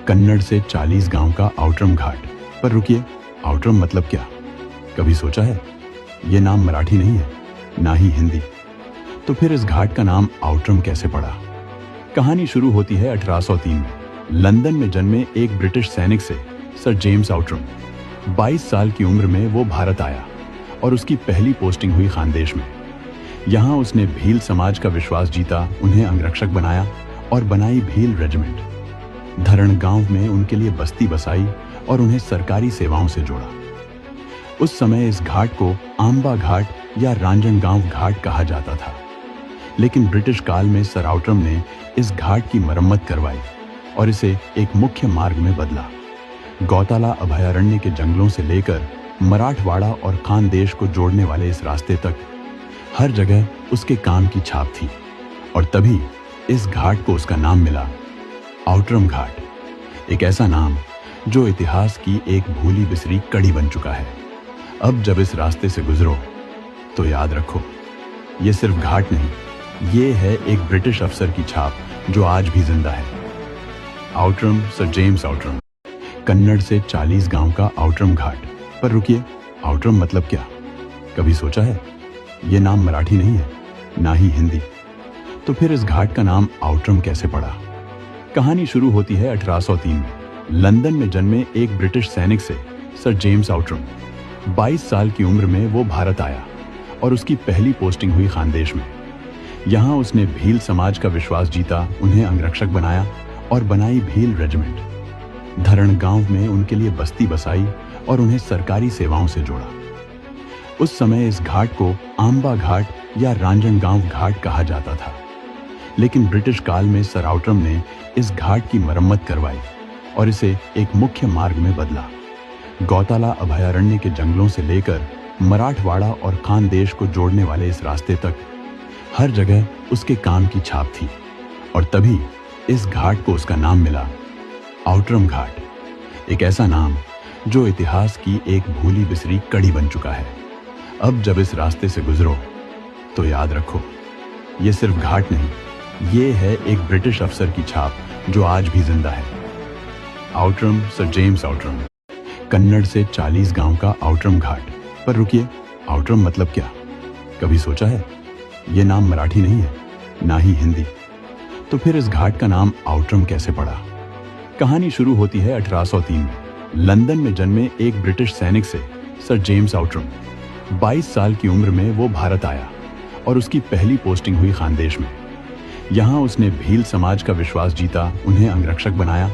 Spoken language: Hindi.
कन्नड़ से 40 गांव का आउटरम घाट। पर रुकिए, आउटरम मतलब क्या? कभी सोचा है? ये नाम मराठी नहीं है, ना ही हिंदी। तो फिर इस घाट का नाम आउटरम कैसे पड़ा? कहानी शुरू होती है 1803 में। लंदन में जन्मे एक ब्रिटिश सैनिक से, सर जेम्स आउटरम। 22 साल की उम्र में वो भारत आया और उसकी पहली पोस्टिंग हुई खानदेश में। यहाँ उसने भील समाज का विश्वास जीता, उन्हें अंगरक्षक बनाया और बनाई भील रेजिमेंट। धरण गांव में उनके लिए बस्ती बसाई और उन्हें सरकारी सेवाओं से जोड़ा। उस समय इस घाट को आंबा घाट या रांजनगांव घाट कहा जाता था, लेकिन ब्रिटिश काल में सर आउटरम ने इस घाट की मरम्मत करवाई और इसे एक मुख्य मार्ग में बदला। गौताला अभयारण्य के जंगलों से लेकर मराठवाड़ा और खानदेश को जोड़ने वाले इस रास्ते तक हर जगह उसके काम की छाप थी, और तभी इस घाट को उसका नाम मिला, आउटरम घाट। एक ऐसा नाम जो इतिहास की एक भूली बिसरी कड़ी बन चुका है। अब जब इस रास्ते से गुजरो तो याद रखो, ये सिर्फ घाट नहीं, ये है एक ब्रिटिश अफसर की छाप जो आज भी जिंदा है। Outram, sir James Outram. Kannada से 40 गांव का आउटरम घाट। पर रुकिए, आउटरम मतलब क्या? कभी सोचा है? ये नाम मराठी नहीं है, ना ही हिंदी। तो फिर इस घाट का नाम आउटरम कैसे पड़ा? कहानी शुरू होती है 1803 में। लंदन में जन्मे एक ब्रिटिश सैनिक से, सर जेम्स आउटरम। 22 साल की उम्र में वो भारत आया और उसकी पहली पोस्टिंग हुई खानदेश में। यहाँ उसने भील समाज का विश्वास जीता, उन्हें अंगरक्षक बनाया और बनाई भील रेजिमेंट। धरण गांव में उनके लिए बस्ती बसाई और उन्हें सरकारी सेवाओं से जोड़ा। उस समय इस घाट को आंबा घाट या रांजनगांव घाट कहा जाता था, लेकिन ब्रिटिश काल में सर आउटरम ने इस घाट की मरम्मत करवाई और इसे एक मुख्य मार्ग में बदला। गौताला अभयारण्य के जंगलों से लेकर मराठवाड़ा और खानदेश को जोड़ने वाले इस रास्ते तक हर जगह उसके काम की छाप थी, और तभी इस घाट को उसका नाम मिला, आउटरम घाट। एक ऐसा नाम जो इतिहास की एक भूली बिसरी कड़ी बन चुका है। अब जब इस रास्ते से गुजरो तो याद रखो, ये सिर्फ घाट नहीं, ये है एक ब्रिटिश अफसर की छाप जो आज भी जिंदा है। Outram, sir James Outram. Kannada से 40 गांव का आउटरम घाट। पर रुकिए, आउटरम मतलब क्या? कभी सोचा है? ये नाम मराठी नहीं है, ना ही हिंदी। तो फिर इस घाट का नाम आउटरम कैसे पड़ा? कहानी शुरू होती है 1803 में। लंदन में जन्मे एक ब्रिटिश सैनिक से, सर जेम्स आउटरम। 22 साल की उम्र में वो भारत आया और उसकी पहली पोस्टिंग हुई खानदेश में। यहाँ उसने भील समाज का विश्वास जीता, उन्हें अंगरक्षक बनाया